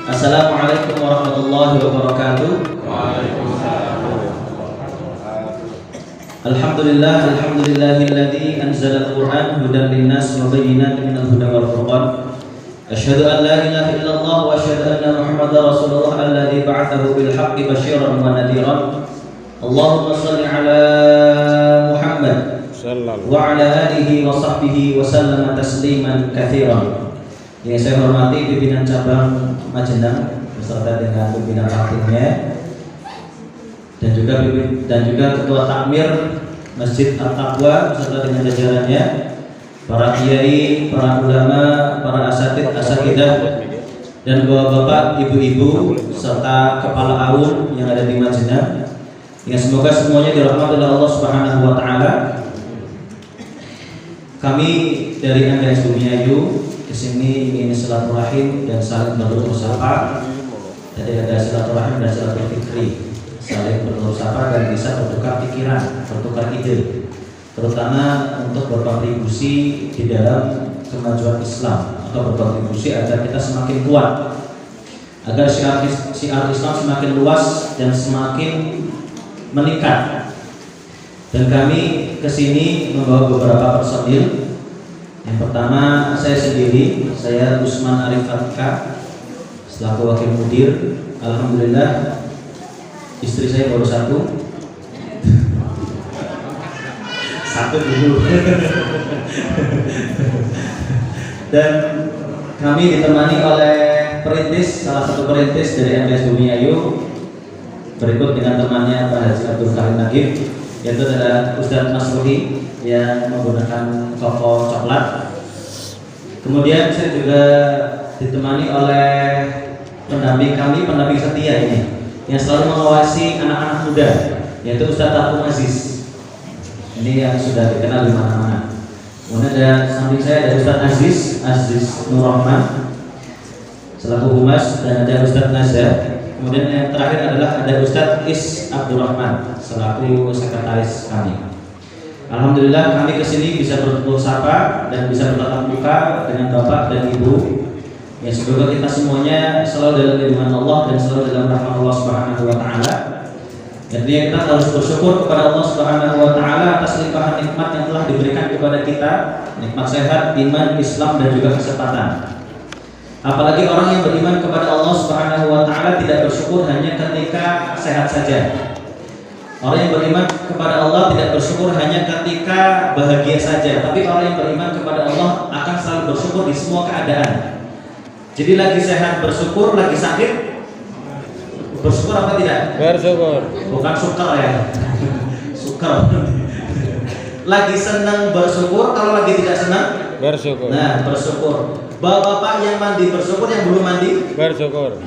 Assalamualaikum warahmatullahi wabarakatuh. Alhamdulillahilladzi anzala al-Qur'an hudan lin-nas wa bayyinatin minal huda wal furqan. Asyhadu an la ilaha illallah wa asyhadu anna Muhammadar Rasulullah alladzi ba'atsahu bil haqqi basyiran wa nadhiran. Allahumma shalli ala Muhammad wa ala alihi wa sahbihi wa sallama tasliman katsiran. Yang saya hormati pimpinan cabang Majenang beserta dengan pimpinan wakilnya dan juga ketua takmir Masjid At-Taqwa beserta dengan jajarannya, para kiai, para ulama, para asatidah dan bapak-bapak, ibu-ibu serta kepala aum yang ada di Majenang. Ya, semoga semuanya dirahmati oleh Allah Subhanahu wa taala. Kami dari MTS Bumiayu kesini ingin silaturahim dan saling bertukar sapa. Jadi ada silaturahim dan silaturahmi, saling bertukar sapa dan bisa bertukar pikiran, bertukar ide, terutama untuk berkontribusi di dalam kemajuan Islam atau berkontribusi agar kita semakin kuat, agar syiar Islam semakin luas dan semakin meningkat. Dan kami kesini membawa beberapa personil. Yang pertama saya sendiri, saya Usman Arif Fatika selaku wakil mudir. Alhamdulillah istri saya baru satu dulu. Dan kami ditemani oleh perintis, salah satu perintis dari MTS Bumiayu, berikut dengan temannya Pak Haji Abdul Karim Nagib, yaitu adalah Ustadz Masruhi yang menggunakan koko coklat. Kemudian saya juga ditemani oleh pendamping kami, pendamping setia ini yang selalu mengawasi anak-anak muda, yaitu Ustadz Abu Aziz. Ini yang sudah dikenal di mana-mana. Kemudian ada samping saya ada Ustadz Aziz Nur Rahman selaku humas, dan ada Ustadz Nazar. Kemudian yang terakhir adalah ada Ustadz Is Abdurrahman selaku sekretaris kami. Alhamdulillah kami kesini bisa bertukar sapa dan bisa bertatap muka dengan Bapak dan Ibu. Ya, semoga kita semuanya selalu dalam lindungan Allah dan selalu dalam rahmat Allah Subhanahu wa taala. Jadi kita harus bersyukur kepada Allah Subhanahu wa taala atas limpahan nikmat yang telah diberikan kepada kita, nikmat sehat, iman, Islam dan juga kesempatan. Apalagi orang yang beriman kepada Allah Subhanahu wa taala tidak bersyukur hanya ketika sehat saja. Orang yang beriman kepada Allah tidak bersyukur hanya ketika bahagia saja, tapi orang yang beriman kepada Allah akan selalu bersyukur di semua keadaan. Jadi lagi sehat bersyukur, lagi sakit bersyukur apa tidak? Bersyukur. Bukan sukar ya. Sukar. Lagi senang bersyukur, kalau lagi tidak senang bersyukur. Nah, bersyukur. Bapak-bapak yang mandi bersyukur, yang belum mandi bersyukur.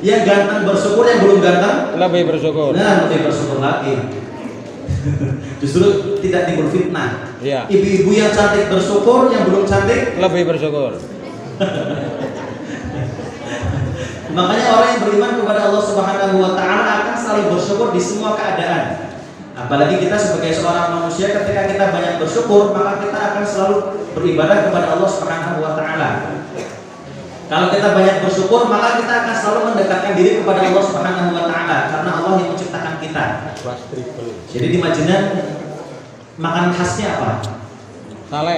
Yang ganteng bersyukur, yang belum ganteng lebih bersyukur. Nah, lebih bersyukur lagi. Justru tidak timbul fitnah. Ya. Ibu-ibu yang cantik bersyukur, yang belum cantik lebih bersyukur. Makanya orang yang beriman kepada Allah Subhanahu wa taala akan selalu bersyukur di semua keadaan. Apalagi kita sebagai seorang manusia, ketika kita banyak bersyukur, maka kita akan selalu beribadah kepada Allah Subhanahu wa taala. Kalau kita banyak bersyukur, maka kita akan selalu mendekatkan diri kepada Allah Subhanahu wa taala karena Allah yang menciptakan kita. Jadi di Majenang makanan khasnya apa? Sale.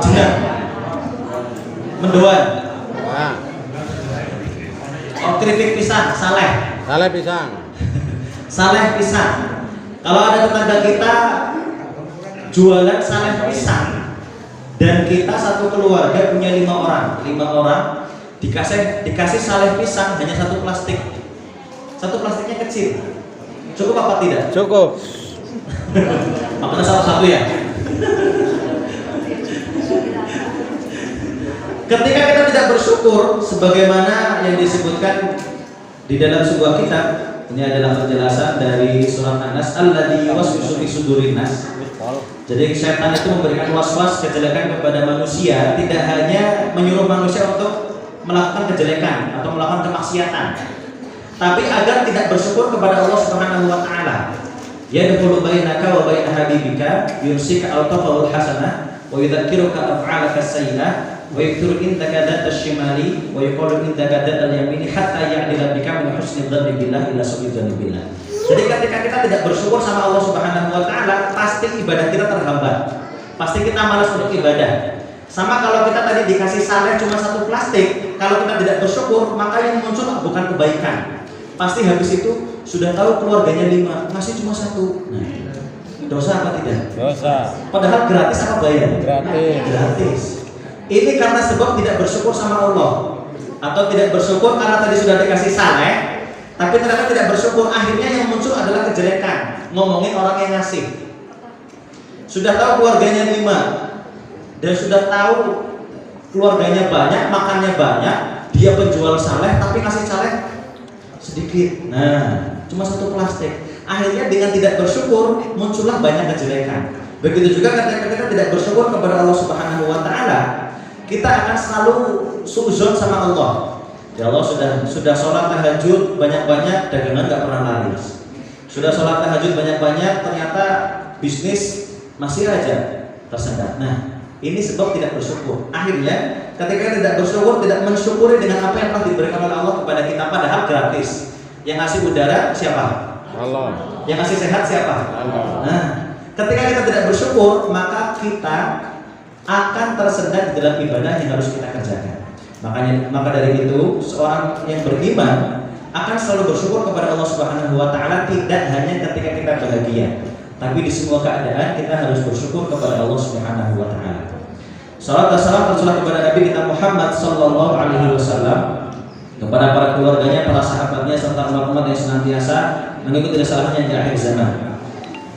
Jenang. Mendoan. Nah. Oh, keripik pisang, saleh. Saleh pisang. Saleh pisang. Kalau ada tetangga kita jualan saleh pisang dan kita satu keluarga punya 5 orang dikasih saleh pisang hanya satu plastik. Satu plastiknya kecil. Cukup apa tidak? Cukup. Makanya salah satu ya. Ketika kita tidak bersyukur, sebagaimana yang disebutkan di dalam sebuah kitab, ini adalah penjelasan dari surat An-Nas, alladzi yuwaswisu fi sudurin nas. Jadi setan itu memberikan was-was kejelekan kepada manusia, tidak hanya menyuruh manusia untuk melakukan kejelekan atau melakukan kemaksiatan, tapi agar tidak bersyukur kepada Allah Subhanahu wa taala. yadkhulu bainaka wa bain habibika yusika al-tafawul hasanah wa yudzakiruka af'alaka sayyi'ah wa yakthuru indaka dhat ash-shimali wa yaqulu indaka dhat al-yamini hatta ya'dila bika min husni dhanni billah ila su'i dhanni billah. Jadi ketika kita tidak bersyukur sama Allah Subhanahu wa taala, pasti ibadah kita terhambat. Pasti kita malas untuk ibadah. Sama kalau kita tadi dikasih saleh cuma satu plastik, kalau kita tidak bersyukur, maka yang muncul bukan kebaikan. Pasti habis itu sudah tahu keluarganya 5, masih cuma 1. Nah, dosa apa tidak? Dosa. Padahal gratis apa bayar? Gratis. Gratis. Ini karena sebab tidak bersyukur sama Allah, atau tidak bersyukur karena tadi sudah dikasih saleh, tapi ternyata tidak bersyukur. Akhirnya yang muncul adalah kejelekan. Ngomongin orang yang ngasih. Sudah tahu keluarganya 5. Dan sudah tahu keluarganya banyak, makannya banyak, dia penjual saleh tapi ngasih saleh sedikit. Nah, cuma 1 plastik. Akhirnya dengan tidak bersyukur muncullah banyak kejelekan. Begitu juga ketika kita tidak bersyukur kepada Allah Subhanahu wa taala, kita akan selalu suudzon sama Allah. Ya Allah, sudah sholat tahajud banyak-banyak, dagangan nggak pernah laris. Sudah sholat tahajud banyak-banyak, ternyata bisnis masih aja tersendat. Nah, ini sebab tidak bersyukur. Akhirnya ketika tidak bersyukur, tidak mensyukuri dengan apa yang telah diberikan oleh Allah kepada kita, padahal gratis. Yang ngasih udara siapa? Allah. Yang ngasih sehat siapa? Allah. Nah, ketika kita tidak bersyukur, maka kita akan tersendat di dalam ibadah yang harus kita kerjakan. Maka dari itu, seorang yang beriman akan selalu bersyukur kepada Allah Subhanahu wa taala, tidak hanya ketika kita bahagia, tapi di semua keadaan kita harus bersyukur kepada Allah Subhanahu wa taala. Salat dan salam tercurah kepada Nabi kita Muhammad sallallahu alaihi wasallam, kepada para keluarganya, para sahabatnya, serta umat-umat yang senantiasa mengikuti risalahnya di akhir zaman.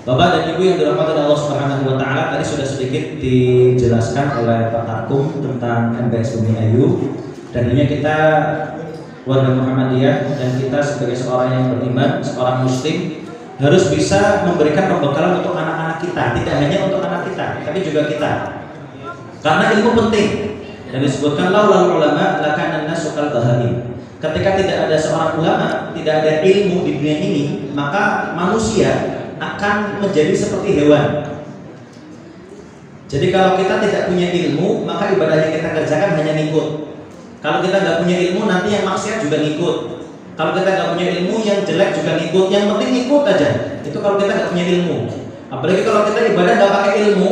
Bapak dan Ibu yang dirahmati Allah Subhanahu wa taala, tadi sudah sedikit dijelaskan oleh Pak Takum tentang MBS Bumi Ayu, dan ini kita warga Muhammadiyah dan kita sebagai seorang yang beriman, seorang muslim, harus bisa memberikan pembekalan untuk anak-anak kita, tidak hanya untuk anak kita, tapi juga kita. Karena ilmu penting. Dan disebutkan laulal ulama lakana an-nasu kal bahaim. Ketika tidak ada seorang ulama, tidak ada ilmu di dunia ini, maka manusia akan menjadi seperti hewan. Jadi kalau kita tidak punya ilmu, maka ibadah yang kita kerjakan hanya ngikut. Kalau kita nggak punya ilmu, nanti yang maksiat juga ngikut. Kalau kita nggak punya ilmu, yang jelek juga ngikut. Yang penting ngikut aja. Itu kalau kita nggak punya ilmu. Apalagi kalau kita ibadah nggak pakai ilmu,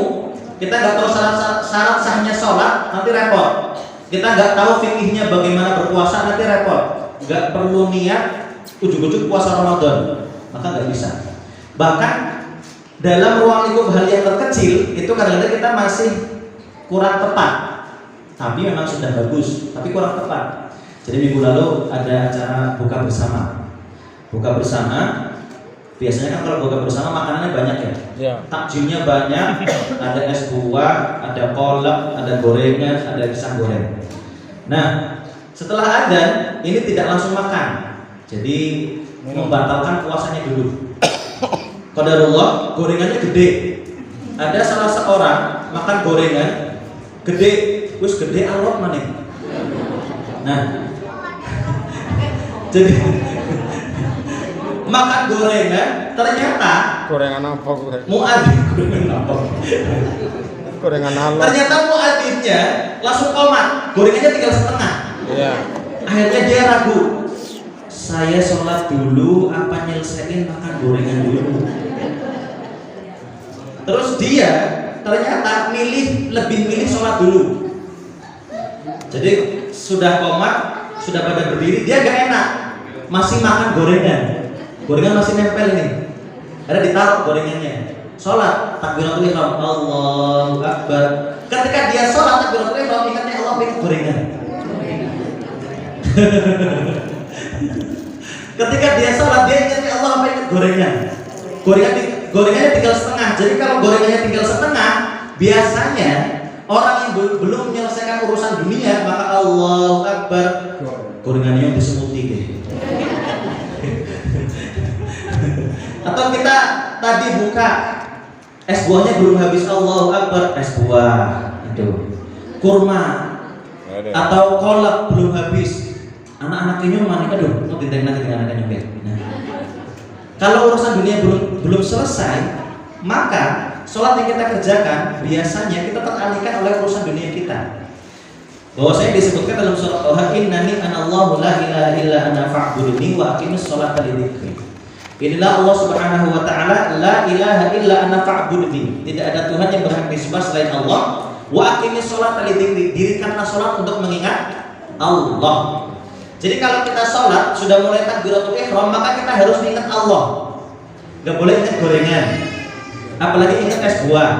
kita nggak tahu syarat sahnya sholat, nanti repot. Kita nggak tahu fikihnya bagaimana berpuasa, nanti repot. Nggak perlu niat ujuk-ujuk puasa Ramadan, maka nggak bisa. Bahkan dalam ruang lingkup hal yang terkecil itu kadang-kadang kita masih kurang tepat. Tapi memang sudah bagus, tapi kurang tepat. Jadi minggu lalu ada acara buka bersama. Buka bersama, biasanya kan kalau buka bersama makanannya banyak ya. Takjilnya banyak, ada es buah, ada kolak, ada gorengan, ada pisang goreng. Nah, setelah adzan ini tidak langsung makan. Jadi membatalkan puasanya dulu. Qadarullah, gorengannya gede. Ada salah seorang makan gorengan gede, terus gede alot maning. Nah, jadi makan gorengan, ternyata Gorengan apa? muadzin gorengan apa? Gorengan alot. Ternyata muadzinnya langsung komat, gorengannya tinggal setengah. Iya. Akhirnya dia ragu. Saya sholat dulu apa nyelesain makan gorengan dulu? Terus dia ternyata lebih milih sholat dulu. Jadi sudah komat, sudah pada berdiri, dia gak enak, masih makan gorengan. Gorengan masih nempel ini. Ada ditaruh gorengannya. Sholat, takbiratul ihram, Allahu Akbar. Ketika dia sholat takbiratul ihram, ingatnya Allah pengen gorengan. Ketika dia sholat, dia ingatnya Allah pengen gorengan. Gorengannya tinggal setengah. Jadi kalau gorengannya tinggal setengah, biasanya orang yang belum menyelesaikan urusan dunia, maka Allahu Akbar, gorengannya yang disemuti gitu. Atau kita tadi buka es buahnya belum habis, Allahu Akbar, es buah itu, kurma atau kolak belum habis, anak-anak ini mana, aduh mau tindak nanti dengan anak-anaknya. Nah, Kalau urusan dunia belum selesai, maka sholat yang kita kerjakan biasanya kita teralihkan oleh urusan dunia kita. Bahwasanya disebutkan dalam surat Al-Hajj, innani anallahu la ilaha illa ana fa'buduni wa aqimis sholata li dzikri. Inilah Allah Subhanahu wa taala, la ilaha illa ana fa'budni. Tidak ada Tuhan yang berhak disembah selain Allah. Wa aqimis sholata li dzikri. Dirikanlah salat untuk mengingat Allah. Jadi kalau kita salat sudah mulai takbiratul ihram, maka kita harus ingat Allah. Enggak boleh ingat gorengan. Apalagi ingat es buah.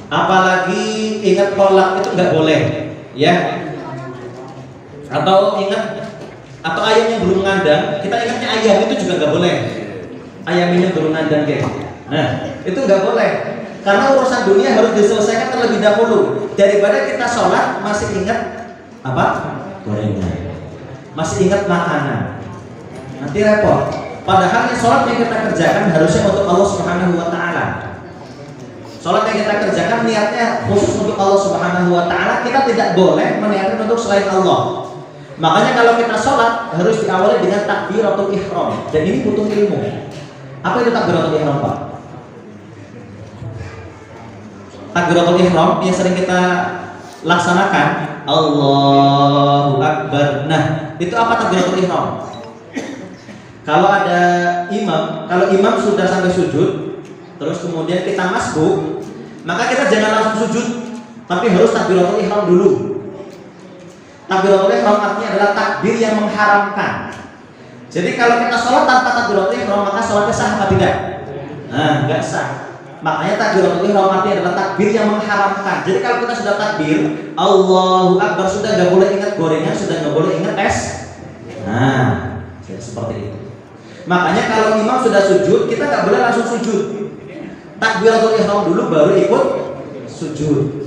Apalagi ingat kolak, itu enggak boleh, ya. Atau ayam yang belum ngandang, kita ingatnya ayam, itu juga enggak boleh. Ayam ini belum ngandang, guys. Nah, itu enggak boleh. Karena urusan dunia harus diselesaikan terlebih dahulu. Daripada kita sholat masih ingat apa? Gorengan. Masih ingat makanan. Nanti repot. Padahal sholat yang kita kerjakan harusnya untuk Allah Subhanahu wa taala. Sholat yang kita kerjakan niatnya khusus untuk Allah Subhanahu wa taala. Kita tidak boleh meniatkan untuk selain Allah. Makanya kalau kita sholat harus diawali dengan takbiratul ihram. Dan ini butuh ilmu. Apa itu takbiratul ihram, Pak? Takbiratul ihram yang sering kita laksanakan, Allahu Akbar. Nah, itu apa takbiratul ihram? Kalau ada kalau imam sudah sampai sujud, terus kemudian kita masbuk, maka kita jangan langsung sujud, tapi harus takbiratul ihram dulu. Takbiratul ihram artinya adalah takbir yang mengharamkan. Jadi kalau kita sholat tanpa takbiratul ihram, maka sholatnya sah atau tidak? Nah, enggak sah. Makanya takbiratul ihram artinya adalah takbir yang mengharamkan. Jadi kalau kita sudah takbir, Allahu Akbar, sudah nggak boleh ingat gorengan, sudah nggak boleh ingat es. Nah, seperti itu. Makanya kalau imam sudah sujud, kita nggak boleh langsung sujud. Takbiratul ihram dulu, baru ikut sujud.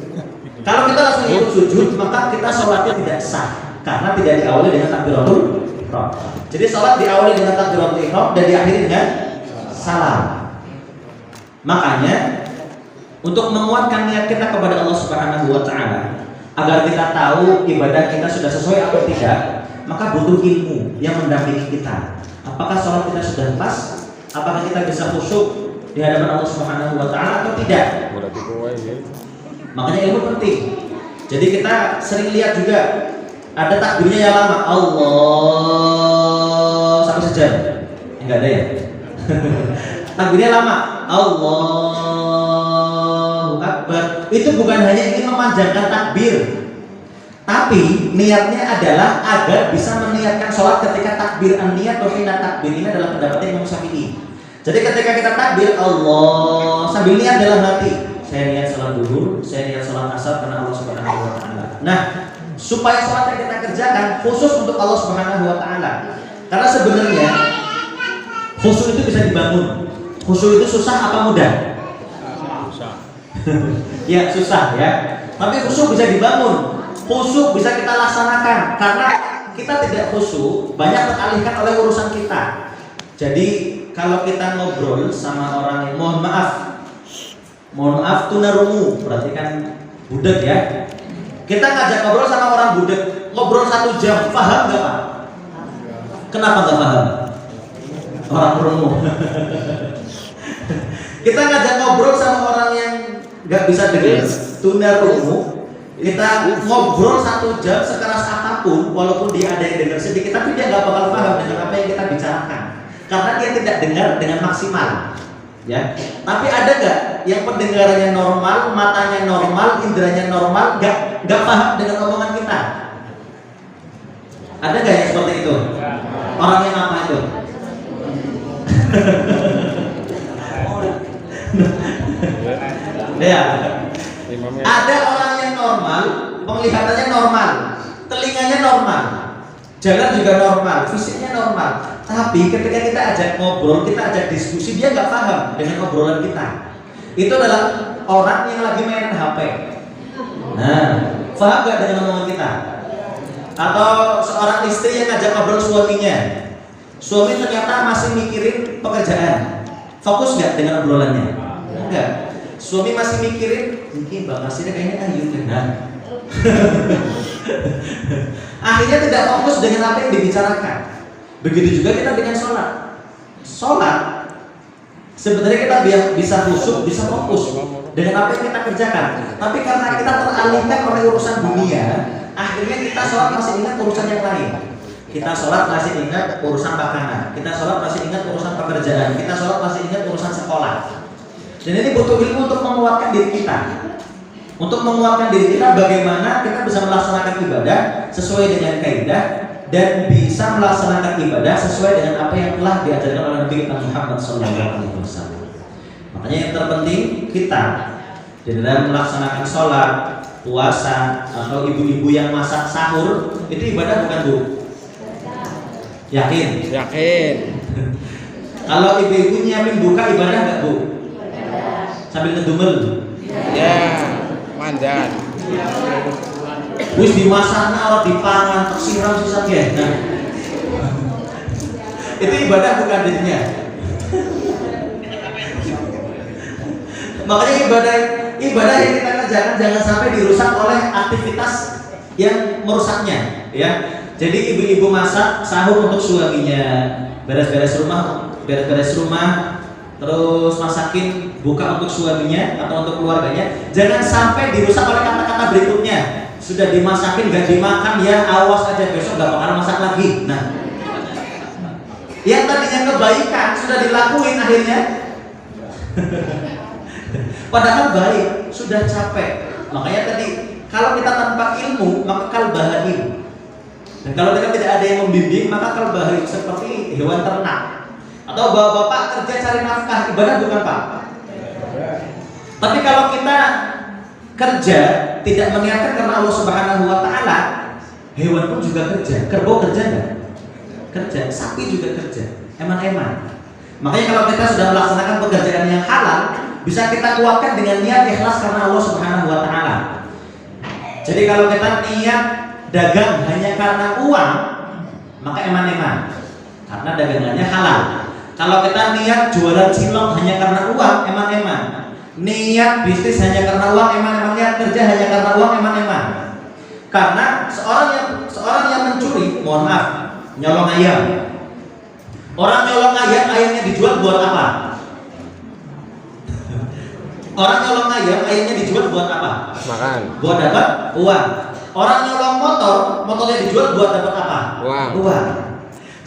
Kalau kita langsung ikut sujud, maka kita sholatnya tidak sah karena tidak diawali dengan takbiratul ihram. Jadi sholat diawali dengan takbiratul ihram dan diakhiri dengan salam. Makanya untuk menguatkan niat kita kepada Allah Subhanahu wa taala, agar kita tahu ibadah kita sudah sesuai atau tidak, maka butuh ilmu yang mendampingi kita. Apakah sholat kita sudah pas? Apakah kita bisa khusyuk di hadapan Allah Subhanahu wa taala atau tidak? Makanya ilmu penting. Jadi kita sering lihat juga ada takbirnya yang lama, Allah sampai sejam. Enggak ada ya? Takbirnya lama, Allahu Akbar. Itu bukan hanya ingin memanjangkan takbir, tapi niatnya adalah agar bisa meniatkan sholat ketika takbir. An-niyat atau hina takbir ini adalah pendapat Imam Syafi'i. Jadi ketika kita takbir Allah sambil niat dalam hati, saya niat sholat duhur, saya niat sholat asar karena Allah Subhanahu wa taala. Nah, supaya sholat yang kita kerjakan khusus untuk Allah Subhanahu wa taala. Karena sebenarnya khusyuk itu bisa dibangun. Khusyuk itu susah apa mudah? Susah. Ya, susah ya. Tapi khusyuk bisa dibangun. Khusyuk bisa kita laksanakan karena kita tidak khusyuk, banyak teralihkan oleh urusan kita. Jadi kalau kita ngobrol sama orang yang mohon maaf tunarungu, berarti kan budak ya. Kita ngajak ngobrol sama orang budak, ngobrol 1 jam, paham nggak Pak? Kenapa nggak paham? Orang rungu. Kita ngajak ngobrol sama orang yang nggak bisa dengar, tunarungu. Kita ngobrol 1 jam sekeras apapun, walaupun dia ada yang dengar sedikit, tapi dia nggak bakal paham dengan apa yang kita bicarakan, karena dia tidak dengar dengan maksimal. Ya, tapi ada nggak yang pendengarannya normal, matanya normal, inderanya normal, nggak paham dengan omongan kita? Ada nggak yang seperti itu? Orang yang apa itu? Ya. Ada orang yang normal, penglihatannya normal, telinganya normal, jalan juga normal, fisiknya normal. Tapi ketika kita ajak ngobrol, kita ajak diskusi, dia nggak paham dengan obrolan kita. Itu adalah orang yang lagi main HP. Nah, paham nggak dengan omongan kita? Atau seorang istri yang ngajak ngobrol suaminya, suami ternyata masih mikirin pekerjaan, fokus nggak dengan obrolannya? Enggak. Suami masih mikirin, mungkin Bang Nasirnya kayaknya Ayu benar. Akhirnya tidak fokus dengan apa yang dibicarakan. Begitu juga kita dengan sholat. Sholat Sebenarnya kita bisa khusyuk, bisa fokus dengan apa yang kita kerjakan. Tapi karena kita teralihkan oleh urusan dunia, akhirnya kita sholat masih ingat urusan yang lain. Kita sholat masih ingat urusan makanan. Kita sholat masih ingat urusan pekerjaan. Kita sholat masih ingat urusan sekolah. Dan ini butuh ilmu untuk menguatkan diri kita. Untuk menguatkan diri kita, bagaimana kita bisa melaksanakan ibadah sesuai dengan kaidah dan bisa melaksanakan ibadah sesuai dengan apa yang telah diajarkan oleh Nabi kita Muhammad SAW. Makanya yang terpenting kita di dalam melaksanakan sholat, puasa, atau ibu-ibu yang masak sahur itu ibadah bukan, Bu? Yakin? Yakin. Kalau ibu-ibu nyiapin buka ibadah nggak, Bu? Sambil ngedumel? Ya, mandan. Wis dimasakna ora dipangan, tersiram sisa ya. Nah. Itu ibadah bukan dirinya. Makanya ibadah yang kita kerjakan jangan sampai dirusak oleh aktivitas yang merusaknya, ya. Jadi ibu-ibu masak sahur untuk suaminya, beres-beres rumah, terus masakin buka untuk suaminya atau untuk keluarganya, jangan sampai dirusak oleh kata-kata berikutnya. Sudah dimasakin gak dimakan, ya awas aja besok gak bakal masak lagi. Nah, yang tadinya kebaikan sudah dilakuin akhirnya padahal baik, sudah capek. Makanya tadi kalau kita tanpa ilmu maka kalbahaim, dan kalau kita tidak ada yang membimbing maka kalbahaim seperti hewan ternak. Atau bapak-bapak kerja cari nafkah, ibadah bukan, Pak? Tapi kalau kita kerja tidak meniatkan karena Allah Subhanahu wa taala, hewan pun juga kerja. Kerbau kerja enggak? Kerja. Sapi juga kerja. Eman-eman. Makanya kalau kita sudah melaksanakan pekerjaan yang halal, bisa kita kuatkan dengan niat ikhlas karena Allah Subhanahu wa taala. Jadi kalau kita niat dagang hanya karena uang, maka eman-eman. Karena dagangannya halal. Kalau kita niat jualan cilok hanya karena uang, eman-eman. Niat bisnis hanya karena uang, eman-eman. Niat kerja hanya karena uang, eman-eman. Karena seorang yang mencuri, mohon maaf, nyolong ayam. Orang nyolong ayam, ayamnya dijual buat apa? Orang nyolong ayam, ayamnya dijual buat apa? Makan. Buat dapat uang. Orang nyolong motor, motornya dijual buat dapat apa? Uang.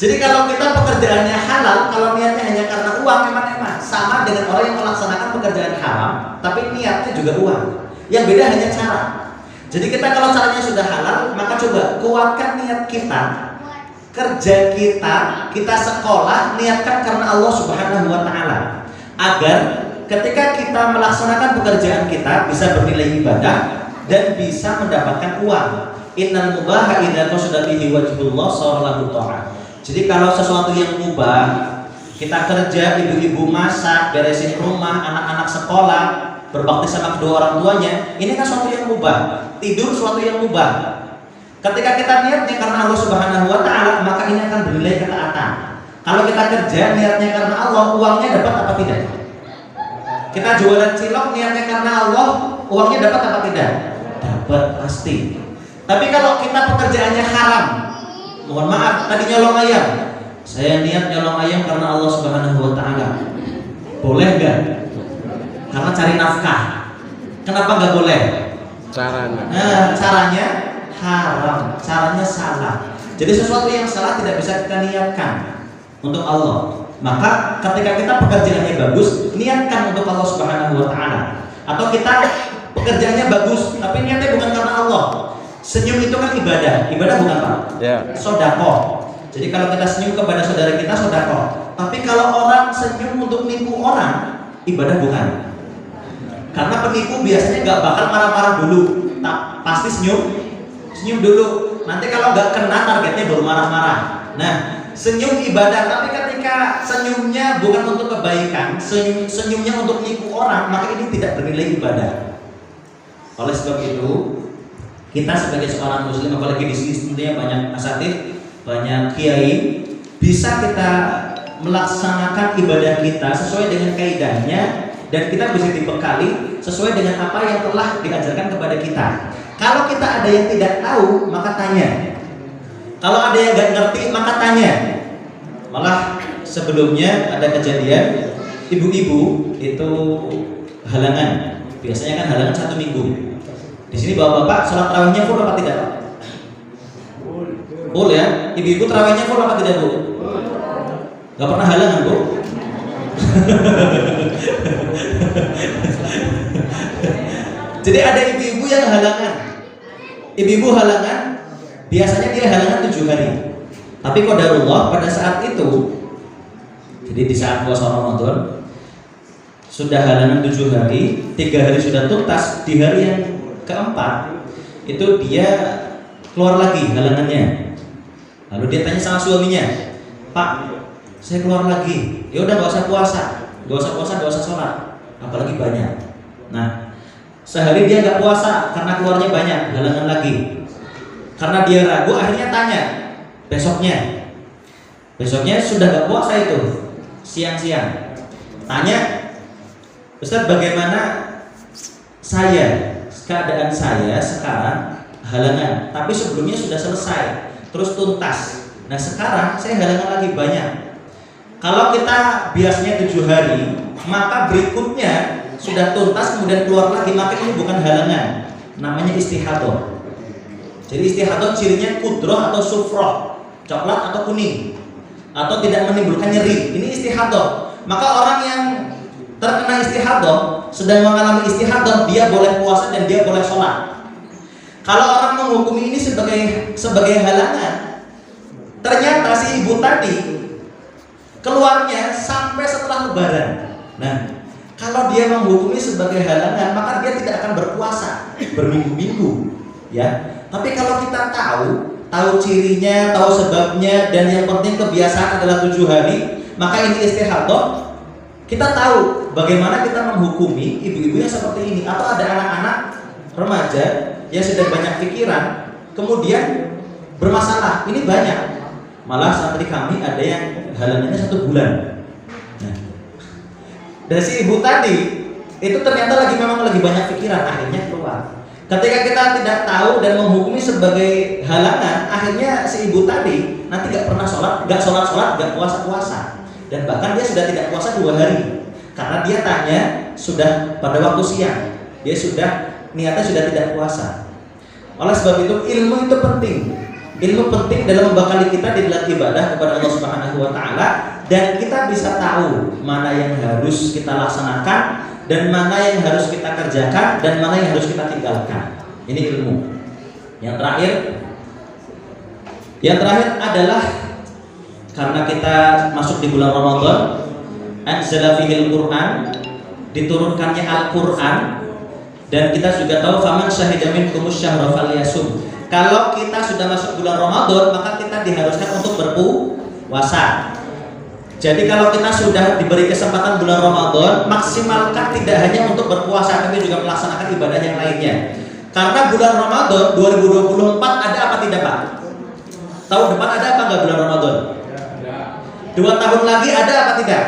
Jadi kalau kita pekerjaannya halal, kalau niatnya hanya karena uang, eman-eman. Sama dengan orang yang melaksanakan pekerjaan haram, tapi niatnya juga uang. Yang beda hanya cara. Jadi kita kalau caranya sudah halal, maka coba kuatkan niat kita. Kerja kita sekolah, niatkan karena Allah Subhanahu wa taala. Agar ketika kita melaksanakan pekerjaan kita bisa bernilai ibadah dan bisa mendapatkan uang. Innal mubaha idza qasada bihi wajhullah sallallahu ta'ala. Jadi kalau sesuatu yang mubah, kita kerja, ibu-ibu masak, beresin rumah, anak-anak sekolah, berbakti sama kedua orang tuanya, ini kan sesuatu yang mubah. Tidur sesuatu yang mubah. Ketika kita niatnya karena Allah Subhanahu wa taala, maka ini akan bernilai ketaatan. Kalau kita kerja niatnya karena Allah, uangnya dapat apa tidak? Kita jualan cilok niatnya karena Allah, uangnya dapat apa tidak? Dapat pasti. Tapi kalau kita pekerjaannya haram, mohon maaf, tadi nyolong ayam, saya niat nyolong ayam karena Allah Subhanahu wa taala, boleh nggak? Karena cari nafkah. Kenapa nggak boleh? Caranya. Nah, caranya haram, caranya salah. Jadi sesuatu yang salah tidak bisa kita niatkan untuk Allah. Maka ketika kita pekerjaannya bagus, niatkan untuk Allah Subhanahu wa taala. Atau kita pekerjaannya bagus, tapi niatnya bukan karena Allah. Senyum itu kan ibadah. Ibadah bukan, Pak? Ya. Sedekah. Jadi kalau kita senyum kepada saudara kita, sedekah. Tapi kalau orang senyum untuk nipu orang, ibadah bukan. Karena penipu biasanya nggak bakal marah-marah dulu, pasti senyum dulu. Nanti kalau nggak kena targetnya baru marah-marah. Nah, senyum ibadah, tapi ketika senyumnya bukan untuk kebaikan, senyumnya untuk nipu orang, maka ini tidak bernilai ibadah. Oleh sebab itu, kita sebagai seorang muslim, apalagi di sini tentunya banyak asatidz, banyak kiai, bisa kita melaksanakan ibadah kita sesuai dengan kaidahnya, dan kita bisa dibekali sesuai dengan apa yang telah diajarkan kepada kita. Kalau kita ada yang tidak tahu, maka tanya. Kalau ada yang nggak ngerti, maka tanya. Malah sebelumnya ada kejadian ibu-ibu itu halangan. Biasanya kan halangan 1 minggu. Di sini bapak-bapak sholat tarawihnya full apa tidak? Full ya. Ibu-ibu tarawihnya full apa tidak, Bu? Gak pernah halangan, Bu? Jadi ada ibu-ibu yang halangan. Ibu-ibu halangan, biasanya dia halangan 7 hari. Tapi qadarullah pada saat itu, jadi di saat puasa Ramadan sudah halangan 7 hari, 3 hari sudah tuntas, di hari yang keempat itu dia keluar lagi halangannya. Lalu dia tanya sama suaminya, "Pak, saya keluar lagi." "Ya udah, gak usah puasa, gak usah sholat, apalagi banyak." Nah, sehari dia gak puasa karena keluarnya banyak, halangan lagi. Karena dia ragu, akhirnya tanya besoknya sudah gak puasa itu, siang-siang tanya, "Ustaz, bagaimana keadaan saya sekarang halangan, tapi sebelumnya sudah selesai, terus tuntas. Nah sekarang saya halangan lagi banyak." Kalau kita biasanya 7 hari, maka berikutnya sudah tuntas kemudian keluar lagi, maka ini bukan halangan, namanya istihadah. Jadi istihadah cirinya kudroh atau sufroh, coklat atau kuning, atau tidak menimbulkan nyeri. Ini istihadah. Maka orang yang terkena istihadah, sedang mengalami istihadah, dia boleh puasa dan dia boleh sholat. Kalau orang menghukumi ini sebagai halangan, ternyata si ibu tadi keluarnya sampai setelah Lebaran. Nah, kalau dia menghukumi sebagai halangan, maka dia tidak akan berpuasa berminggu-minggu, ya. Tapi kalau kita tahu cirinya, tahu sebabnya, dan yang penting kebiasaan adalah 7 hari, maka ini istihadah. Kita tahu bagaimana kita menghukumi ibu-ibu yang seperti ini. Atau ada anak-anak remaja yang sedang banyak pikiran, kemudian bermasalah. Ini banyak. Malah santri kami ada yang halangannya 1 bulan. Nah, dan si ibu tadi itu ternyata memang lagi banyak pikiran, akhirnya keluar. Ketika kita tidak tahu dan menghukumi sebagai halangan, akhirnya si ibu tadi nanti gak pernah sholat, gak puasa-puasa, dan bahkan dia sudah tidak puasa 2 hari karena dia tanya sudah pada waktu siang, dia sudah niatnya sudah tidak puasa. Oleh sebab itu ilmu itu penting. Ilmu penting dalam membekali kita di dalam ibadah kepada Allah Subhanahu wa taala, dan kita bisa tahu mana yang harus kita laksanakan dan mana yang harus kita kerjakan dan mana yang harus kita tinggalkan. Ini ilmu. Yang terakhir adalah karena kita masuk di bulan Ramadan, anzala fihil Qur'an, diturunkannya Al-Qur'an, dan kita juga tahu faman syahida minkumus syahra falyasum. Kalau kita sudah masuk bulan Ramadan, maka kita diharuskan untuk berpuasa. Jadi kalau kita sudah diberi kesempatan bulan Ramadan, maksimalkan tidak hanya untuk berpuasa, tapi juga melaksanakan ibadah yang lainnya. Karena bulan Ramadan 2024 ada apa tidak, Pak? Tahun depan ada apa enggak bulan Ramadan? 2 tahun lagi ada apa tidak?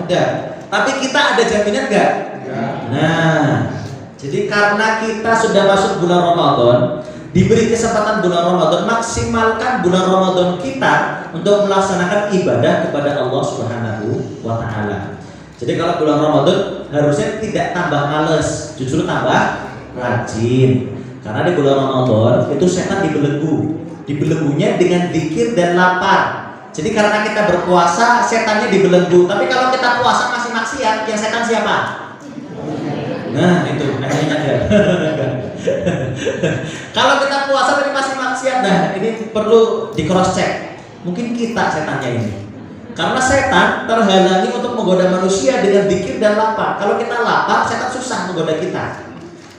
Ada. Tapi kita ada jaminan enggak? Nah, jadi karena kita sudah masuk bulan Ramadan, diberi kesempatan bulan Ramadan, maksimalkan bulan Ramadan kita untuk melaksanakan ibadah kepada Allah Subhanahu wa taala. Jadi kalau bulan Ramadan harusnya tidak tambah males, justru tambah rajin. Karena di bulan Ramadan itu setan dibelenggu. Dibelenggunya dengan zikir dan lapar. Jadi karena kita berpuasa, setannya dibelenggu. Tapi kalau kita puasa masih maksiat, yang setan siapa? Nah, itu akhirnya ada. Kalau kita puasa tapi masih maksiat, nah ini perlu di cross check. Mungkin kita setannya ini. Karena setan terhalangi untuk menggoda manusia dengan zikir dan lapar. Kalau kita lapar, setan susah menggoda kita.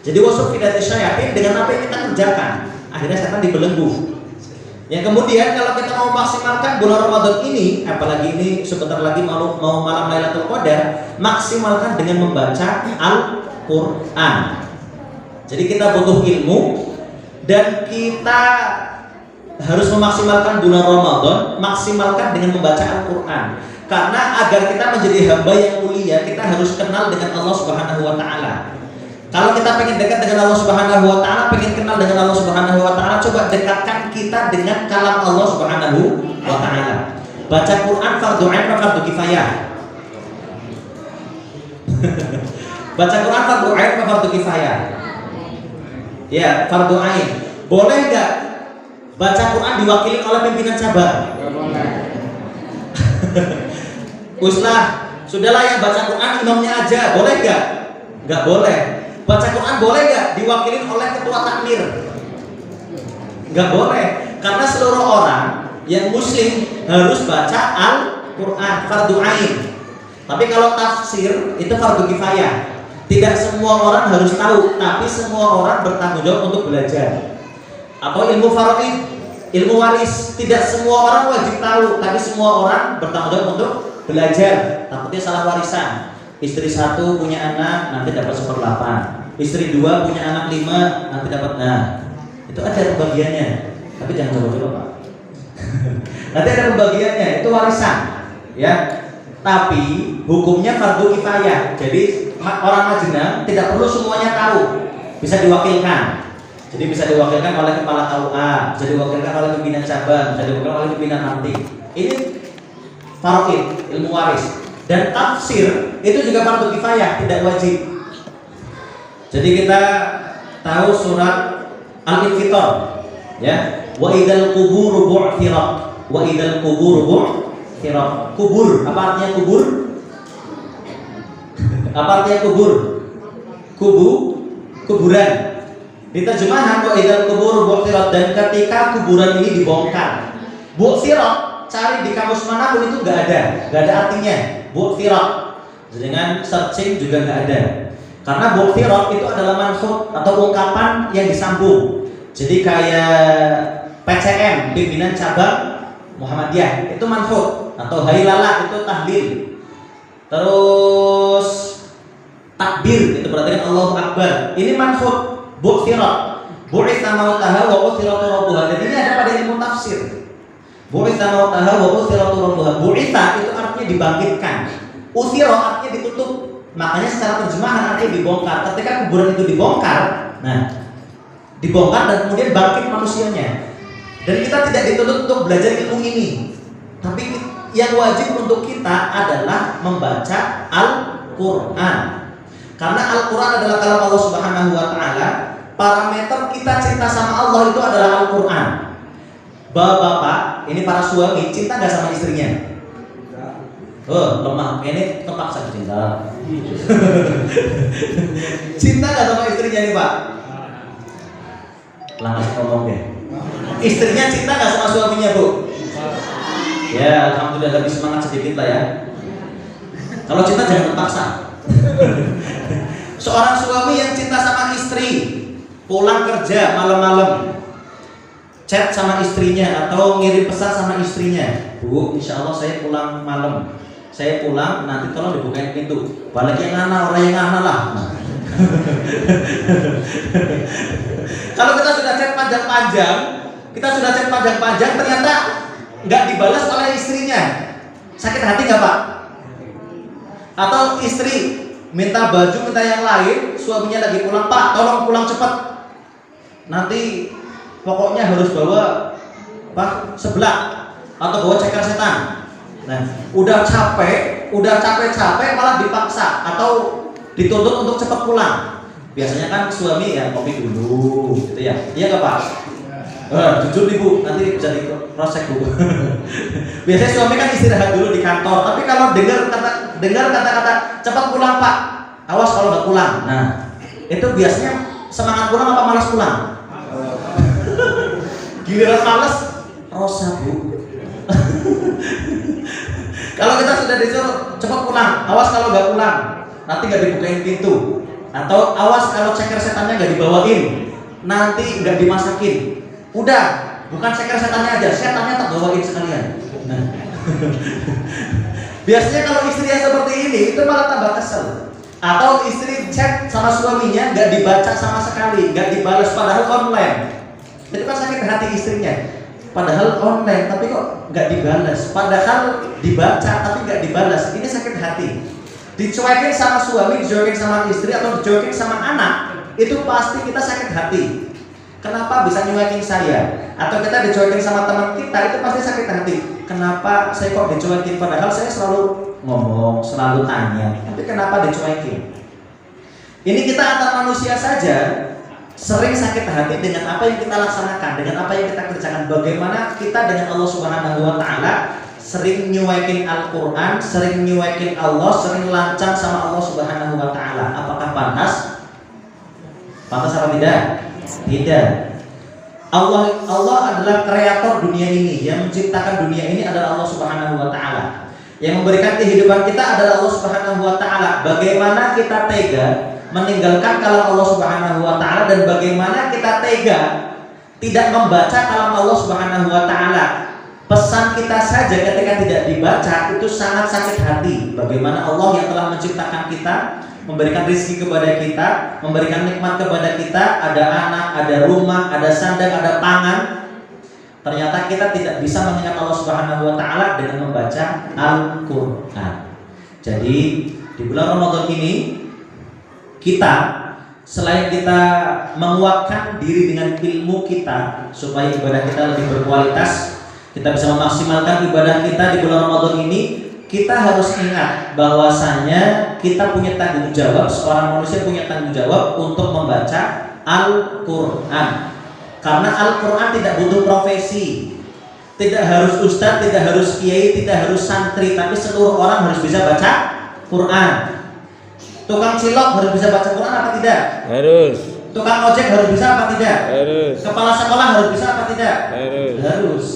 Jadi wasuf fidati syayatin dengan apa yang kita kerjakan, akhirnya setan dibelenggu. Yang kemudian kalau kita mau maksimalkan bulan Ramadan ini, apalagi ini sebentar lagi mau malam Lailatul Qadar, maksimalkan dengan membaca Al-Qur'an. Jadi kita butuh ilmu dan kita harus memaksimalkan bulan Ramadan, maksimalkan dengan membaca Al-Qur'an. Karena agar kita menjadi hamba yang mulia, kita harus kenal dengan Allah Subhanahu wa taala. Kalau kita pengen dekat dengan Allah Subhanahu wa taala, pengen kenal dengan Allah Subhanahu wa taala, coba dekatkan kita dengan kalam Allah Subhanahu wa taala. Baca Quran fardu ain wa fardu kifayah. Baca Quran fardu ain apa fardu kifayah? Ya, fardu ain. Boleh nggak baca Quran diwakili oleh pimpinan cabang? Nggak boleh. Uslah, sudahlah yang baca Quran imamnya aja, boleh nggak? Nggak boleh. Baca Quran boleh nggak diwakili oleh ketua takmir? Nggak boleh, karena seluruh orang yang muslim harus baca Al-Quran, fardu ain. Tapi kalau tafsir itu fardu kifayah. Tidak semua orang harus tahu, tapi semua orang bertanggung jawab untuk belajar. Atau ilmu faraid, ilmu waris, tidak semua orang wajib tahu, tapi semua orang bertanggung jawab untuk belajar. Takutnya salah warisan. Istri 1 punya anak nanti dapat 1/8. Istri 2 punya anak 5 nanti dapat, nah itu ada pembagiannya. Tapi jangan coba-coba Pak. Nanti ada pembagiannya, itu warisan, ya. Tapi hukumnya fardu kifayah. Jadi orang Majenang tidak perlu semuanya tahu, bisa diwakilkan. Jadi bisa diwakilkan oleh kepala KUA, bisa diwakilkan oleh pimpinan cabang, bisa diwakilkan oleh pimpinan nanti. Ini faraid, ilmu waris. Dan tafsir itu juga fardu kifayah, tidak wajib. Jadi kita tahu surat Al-Infitar, ya. Wa idzal qubur bu'thirat, wa idzal qubur bu'thirat. Kubur, apa artinya kubur? Apa artinya kubur? Kuburan. Di terjemahan wa idzal qubur bu'thirat, dan ketika kuburan ini dibongkar. Bu'thirat, cari di kamus manapun itu nggak ada artinya. Bu'thirat, dengan searching juga nggak ada. Karena bu'thirat itu adalah manhut atau ungkapan yang disambung. Jadi kayak PCM, pimpinan cabang Muhammadiyah, itu manhut, atau hailala itu tahlil. Terus takbir itu berarti kan Allahu Akbar. Ini manhut, bu'thirat. Bu'itsa mautaha wa uthiratu rabbuha. Dan ini ada pada ilmu tafsir. Bu'itsa mautaha wa uthiratu rabbuha. Bu'itsa itu artinya dibangkitkan. Uthira artinya ditutup. Makanya secara terjemahan artinya dibongkar. Ketika kuburan itu dibongkar, nah dibongkar dan kemudian bangkit manusianya. Dan kita tidak dituntut untuk belajar ilmu ini, tapi yang wajib untuk kita adalah membaca Al-Quran. Karena Al-Quran adalah kalam Allah Subhanahu wa Ta'ala. Parameter kita cinta sama Allah itu adalah Al-Quran. Bapak-bapak, ini para suami, cinta gak sama istrinya? Oh, lemah, ini terpaksa cinta. Cinta gak sama istrinya nih Pak? Langsung ngomong deh. Istrinya cinta gak sama suaminya Bu? Ya, alhamdulillah lebih semangat sedikit lah ya. Kalau cinta jangan terpaksa. Seorang suami yang cinta sama istri, pulang kerja malam-malam, chat sama istrinya atau ngirim pesan sama istrinya, Bu, insya Allah saya pulang malam. Saya pulang, nanti tolong dibukain pintu. Balik yang ngana, orang yang ngana lah. Kalau kita sudah chat panjang-panjang, ternyata nggak dibalas oleh istrinya, sakit hati nggak Pak? Atau istri minta baju, minta yang lain, suaminya lagi pulang, Pak, tolong pulang cepat. Nanti pokoknya harus bawa seblak atau bawa ceker setan. Nah, udah capek malah dipaksa atau dituntut untuk cepat pulang. Biasanya kan suami ya kopi dulu, gitu ya. Iya nggak Pak? Jujur nih Bu, nanti bisa di cross check Bu. Biasanya suami kan istirahat dulu di kantor, tapi kalau dengar kata-kata cepat pulang Pak, awas kalau nggak pulang. Nah, itu biasanya semangat pulang apa malas pulang? Giliran malas, rosa Bu. Kalau kita sudah disuruh cepat pulang, awas kalau nggak pulang, nanti nggak dibukain pintu. Atau awas kalau ceker setannya nggak dibawain, nanti nggak dimasakin. Udah, bukan ceker setannya aja, setannya tak bawain sekalian. Nah. Biasanya kalau istri yang seperti ini itu malah tambah kesel. Atau istri chat sama suaminya nggak dibaca sama sekali, nggak dibalas padahal online. Itu kan sakit hati istrinya. Padahal online, tapi kok nggak dibalas. Padahal dibaca, tapi nggak dibalas. Ini sakit hati. Dicuekin sama suami, dicuekin sama istri, atau dicuekin sama anak, itu pasti kita sakit hati. Kenapa bisa nyuekin saya? Atau kita dicuekin sama teman kita, itu pasti sakit hati. Kenapa saya kok dicuekin? Padahal saya selalu ngomong, selalu tanya. Tapi kenapa dicuekin? Ini kita antar manusia saja sering sakit hati dengan apa yang kita laksanakan, dengan apa yang kita kerjakan. Bagaimana kita dengan Allah Subhanahu wa taala sering nyuekin Al-Qur'an, sering nyuekin Allah, sering lancang sama Allah Subhanahu wa taala. Apakah pantas? Pantas apa tidak? Tidak. Allah adalah kreator dunia ini, yang menciptakan dunia ini adalah Allah Subhanahu wa taala. Yang memberikan kehidupan kita adalah Allah Subhanahu wa taala. Bagaimana kita tega meninggalkan kalam Allah Subhanahu wa taala, dan bagaimana kita tega tidak membaca kalam Allah Subhanahu wa taala? Pesan kita saja ketika tidak dibaca itu sangat sakit hati. Bagaimana Allah yang telah menciptakan kita, memberikan rezeki kepada kita, memberikan nikmat kepada kita, ada anak, ada rumah, ada sandang, ada pangan. Ternyata kita tidak bisa mengingat Allah Subhanahu wa taala dengan membaca Al-Qur'an. Jadi di bulan Ramadan ini kita selain kita menguatkan diri dengan ilmu kita supaya ibadah kita lebih berkualitas, kita bisa memaksimalkan ibadah kita di bulan Ramadan ini, kita harus ingat bahwasanya kita punya tanggung jawab, seorang manusia punya tanggung jawab untuk membaca Al-Qur'an. Karena Al-Qur'an tidak butuh profesi. Tidak harus ustadz, tidak harus kiai, tidak harus santri, tapi seluruh orang harus bisa baca Quran. Tukang cilok harus bisa baca Quran apa tidak? Harus. Tukang ojek harus bisa apa tidak? Harus. Kepala sekolah harus bisa apa tidak? Harus. Harus.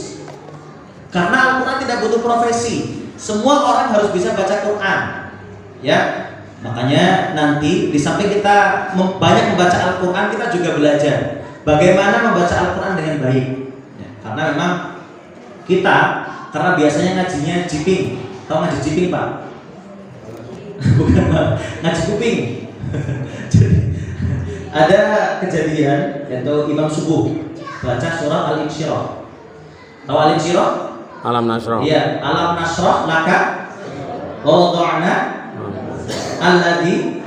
Karena Al-Quran tidak butuh profesi. Semua orang harus bisa baca Quran. Ya, makanya nanti di samping kita banyak membaca Al-Quran, kita juga belajar bagaimana membaca Al-Quran dengan baik. Ya, karena memang kita, karena biasanya ngajinya jiping. Tahu ngaji jiping, Pak? Bukan, Pak. Ngaji kuping. Jadi, ada kejadian yaitu Imam Subuh baca surah Al-Insyirah. Tahu Al-Insyirah? Alam Nasrah. Iya, alam nasrah laka wa wada'na alladzi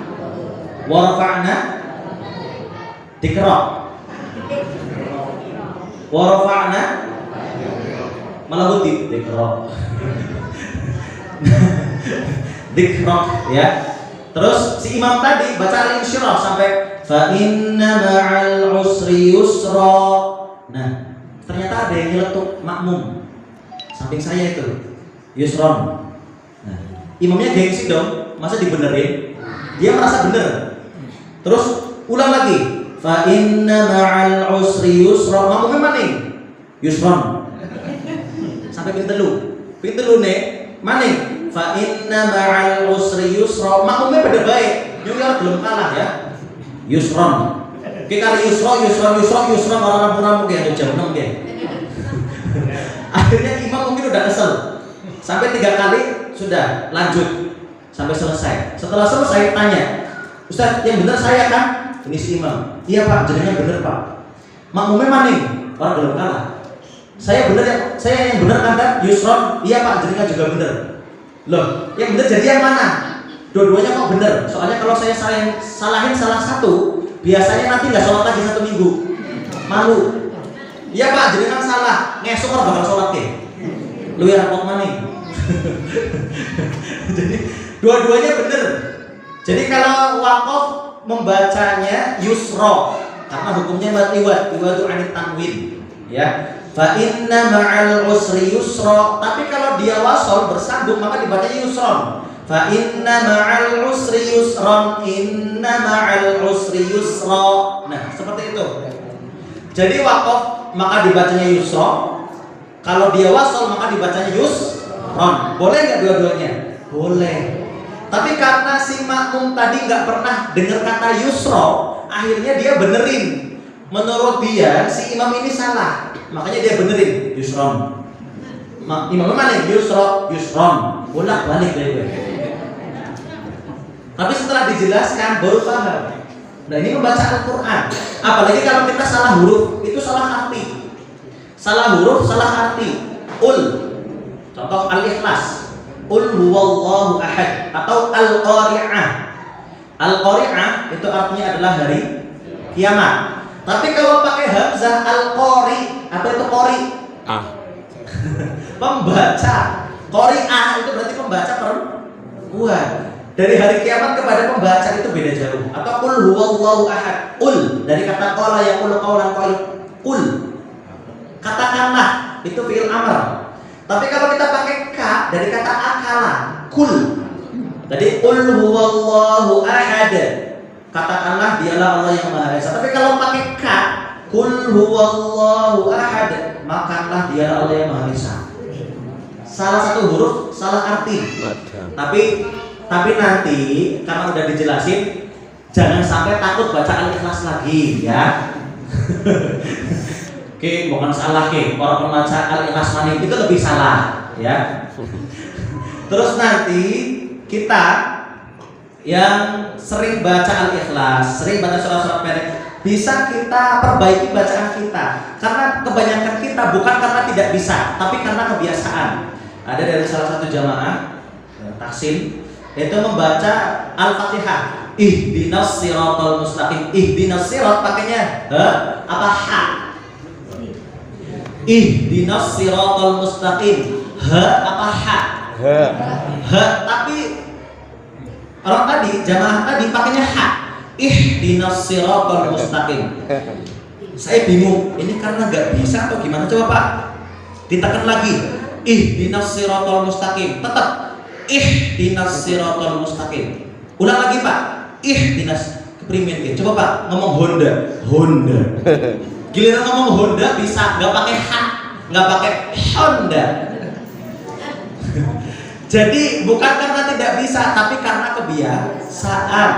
wa rafa'na dikra. Wa rafa'na malah putih dikra. Dikra ya. Terus si imam tadi baca Al-Insyirah sampai fa inna ma'al usri yusra. Nah, ternyata ada yang nyeletuk makmum. Samping saya itu Yusron. Nah, imamnya gengsi dong, masa dibenerin? Dia merasa bener. Terus ulang lagi. Fa inna ma'al usri yusra. Makmumnya maning Yusron. Sampai pintelu nih maning. Fa inna ma'al usri yusra. Makmumnya pada baik. Nyunyar belum kalah ya. Yusron. Kali Yusron orang rampung kayak jam 6 kayak. Akhirnya imam mungkin udah kesel. Sampai 3 kali sudah lanjut sampai selesai. Setelah selesai tanya, Ustaz, yang benar saya kan? Ini si imam. Iya Pak, jenengnya benar Pak. Makmumnya maning, orang belum kalah. Saya benar ya, saya yang benar kan? Yusron. Iya Pak, jenengnya juga benar. Loh, yang benar jadi yang mana? Dua-duanya kok benar. Soalnya kalau saya salahin salah satu, biasanya nanti nggak sholat lagi 1 minggu. Malu. Iya Pak, jenengan salah. Ngesuk orang bakal sholat ke. Lu ya repot maning. Jadi dua-duanya benar. Jadi kalau wakaf membacanya yusra karena hukumnya matiwat, iwatu anit tanwin. Ya. Fa inna ma'al usri yusra. Tapi kalau dia wasol bersambung maka dibacanya yusron. Fa inna ma'al usri yusron. Inna ma'al usri yusra. Nah, seperti itu. Jadi wakaf maka dibacanya yusra. Kalau dia wasol maka dibacanya yusron. Boleh nggak dua-duanya? Boleh. Tapi karena si makmum tadi nggak pernah dengar kata yusra, akhirnya dia benerin. Menurut dia si imam ini salah, makanya dia benerin yusron. Imam mana? Yusron. Bolak-balik deh. Tapi setelah dijelaskan baru paham. Nah, ini membaca Al-Quran. Apalagi kalau kita salah huruf, itu salah arti. Salah huruf, salah arti. Contoh Al-Ikhlas. Huwallahu ahad atau Al-Qari'ah. Al-Qari'ah itu artinya adalah hari kiamat. Tapi kalau pakai hamzah Al-Qari, apa itu qari? Pembaca. Qari'ah itu berarti pembaca perempuan. Dari hari kiamat kepada pembaca itu beda jauh. Atau qul huwallahu ahad. Qul dari kata qala yaqulu qaulan qul. Katakanlah, itu fi'il amr. Tapi kalau kita pakai ka dari kata akala, kul. Tadi qul huwallahu ahad. Katakanlah dialah Allah yang Maha Esa. Tapi kalau pakai ka, qul huwallahu ahad, makanlah dialah Allah yang Maha Esa. Salah satu huruf, salah arti. Tapi nanti karena udah dijelasin, jangan sampai takut baca Al-Ikhlas lagi ya. Oke, bukan salah ke. Orang pembaca Al-Ikhlas Mani itu lebih salah ya. Terus nanti kita yang sering baca Al-Ikhlas, sering baca surat-surat pendek, bisa kita perbaiki bacaan kita. Karena kebanyakan kita bukan karena tidak bisa, tapi karena kebiasaan. Ada dari salah satu jamaah Taksim itu membaca Al-Fatihah, ihdinas siratal mustaqim. Ihdinas sirat pakainya apa ha? Ihdinas siratal mustaqim. Apa ha? Tapi orang tadi, jamaah tadi pakainya ha. Ihdinas siratal mustaqim. Saya bingung, ini karena nggak bisa atau gimana? Coba Pak, ditekan lagi. Ihdinas siratal mustaqim. Tetap ihdinas siratal mustaqim. Ulang lagi Pak. Ihdinas keprimen ya. Coba Pak ngomong Honda. Giliran ngomong Honda bisa nggak pakai ha, nggak pakai Honda. Jadi bukan karena tidak bisa, tapi karena kebiasaan.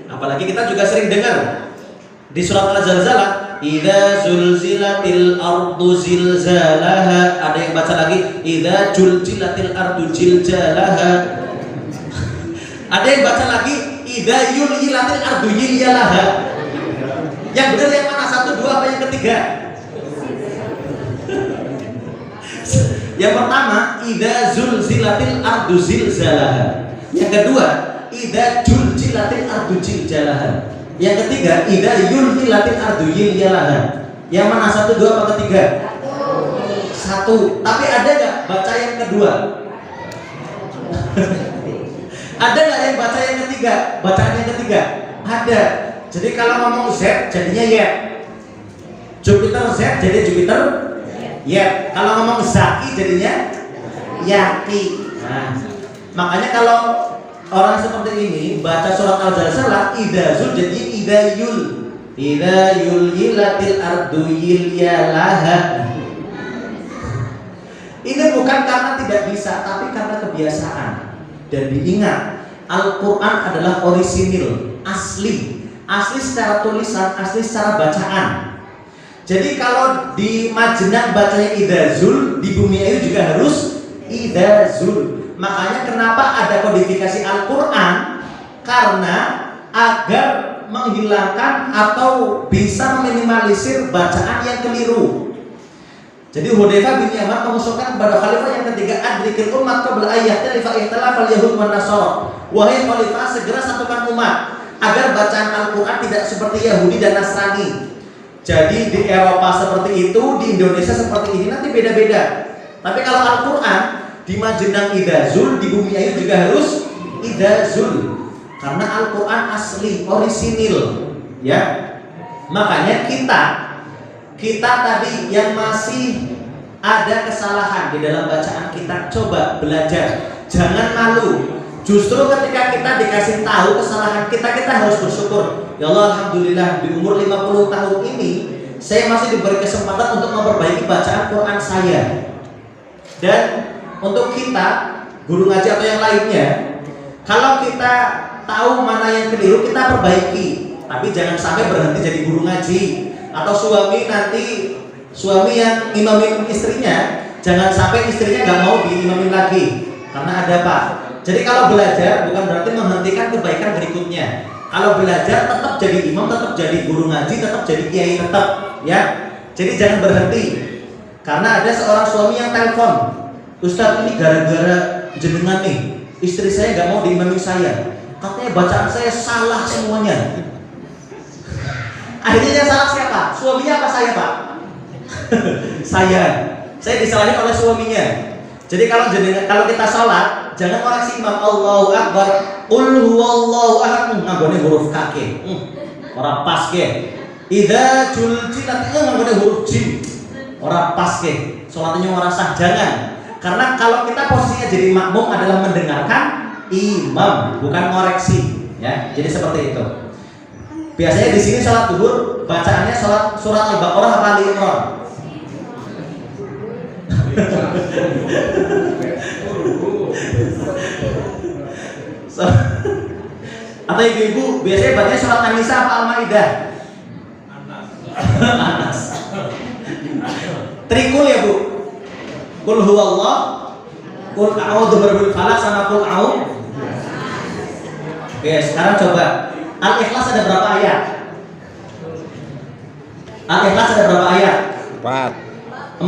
Apalagi kita juga sering dengar di surat Al-Zalzalah, idza zulzilatil ardu zilzalaha. Ada yang baca lagi idza juljilatil ardu jiljalaha. Ada yang baca lagi idza yulilatil ardu yilyalaha. Yang benar yang mana? 1, 2 apa yang ketiga? Yang pertama idza zulzilatil ardu zilzalaha. Yang kedua idza juljilatil ardu jiljalaha. Yang ketiga idza yulhilatil ardu yilyalaha. Yang mana? 1, 2 apa ketiga? 1. Tapi ada nggak baca yang kedua? Ada nggak yang baca yang ketiga? Bacaan yang ketiga ada. Jadi kalau ngomong Z jadinya Y. Jupiter Z jadi Jupiter Y. Kalau ngomong Zaki jadinya Yaki. Nah, makanya kalau orang seperti ini baca surat Al-Zalzalah idza zul jadi idza yulilatil ardu yilyalaha. Ini bukan karena tidak bisa, tapi karena kebiasaan. Dan diingat, Al-Quran adalah orisinil, asli secara tulisan, asli secara bacaan. Jadi kalau di Majenang bacanya idazul, di Bumi Ayu juga harus idazul. Makanya kenapa ada kodifikasi Al-Quran? Karena agar menghilangkan atau bisa meminimalisir bacaan yang keliru. Jadi Hudzaifah bin Yaman mengusulkan kepada khalifah yang ketiga, adrikil umat qabla ayyakhtalifa ikhtilafal yahud wan nasara. Wahai khalifah, segera satukan umat agar bacaan Al-Quran tidak seperti Yahudi dan Nasrani. Jadi di Eropa seperti itu, di Indonesia seperti ini, nanti beda-beda. Tapi kalau Al-Quran di Majenang idazul, di Bumi Ayu juga harus idazul. Karena Al-Quran asli, orisinil, ya. Makanya kita tadi yang masih ada kesalahan di dalam bacaan kita, coba belajar, jangan malu. Justru ketika kita dikasih tahu kesalahan kita harus bersyukur. Ya Allah, alhamdulillah di umur 50 tahun ini saya masih diberi kesempatan untuk memperbaiki bacaan Quran saya. Dan untuk kita, guru ngaji atau yang lainnya, kalau kita tahu mana yang keliru, kita perbaiki. Tapi jangan sampai berhenti jadi guru ngaji. Atau suami yang imamin istrinya, jangan sampai istrinya nggak mau diimamin lagi karena ada Pak. Jadi kalau belajar bukan berarti menghentikan kebaikan berikutnya. Kalau belajar tetap jadi imam, tetap jadi guru ngaji, tetap jadi kiai, tetap ya. Jadi jangan berhenti. Karena ada seorang suami yang telepon, Ustadz, ini gara-gara jenengan nih, istri saya nggak mau diimami saya. Katanya bacaan saya salah semuanya. Akhirnya yang salah siapa? Suaminya apa saya Pak? Saya disalahin oleh suaminya. Jadi kalau kita sholat, Jangan koreksi imam. Allahu Akbar, qul huwallahu ahad, nganggone huruf kake. Ora pas ke. Idza juljilat, nganggone huruf jim. Ora pas ke. Salatnya ora sah, jangan. Karena kalau kita posisinya jadi makmum adalah mendengarkan imam, bukan koreksi, ya. Jadi seperti itu. Biasanya di sini salat zuhur bacaannya surat Al-Baqarah apa Ali Imran? Atau ibu-ibu biasanya bacanya surat An-Nisa apa Al-Maidah? Anas. Trikul ya Bu. Qul huwallah, qul a'udzu birabbil falaq sama qul a'udzu. Oke, sekarang coba Al-Ikhlas ada berapa ayat? Al-Ikhlas ada berapa ayat? 4